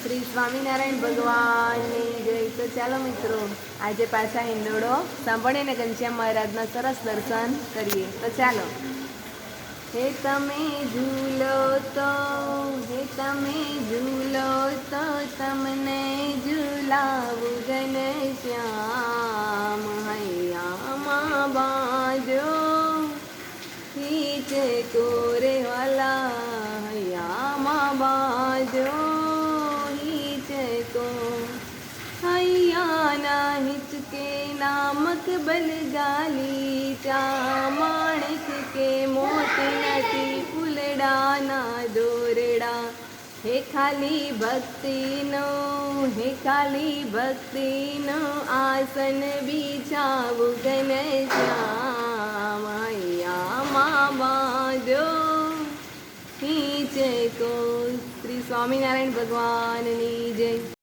શ્રી સ્વામિનારાયણ ભગવાનની જય। તો ચાલો મિત્રો, આજે પાછા હિંડોળો સાંભળીને ઘનશ્યામ મહારાજના સરસ દર્શન કરીએ। તો ચાલો। હે તમે ઝૂલો તો તમને ઝૂલાવું ઘનશ્યામ, હૈયામાં બાજો ખીચે કોરે વાલા, હૈયામાં બાજો હૈયાના હિચકે નામક બલગાલી, ચા માણેક કે મોતી નથી ફૂલડાના દોરડા। હે ખાલી ભક્તિનો આસન બિછાવું ઘનશ્યામ, હૈયામાં બાજો ખીચે કો। શ્રી સ્વામિનારાયણ ભગવાનની જય।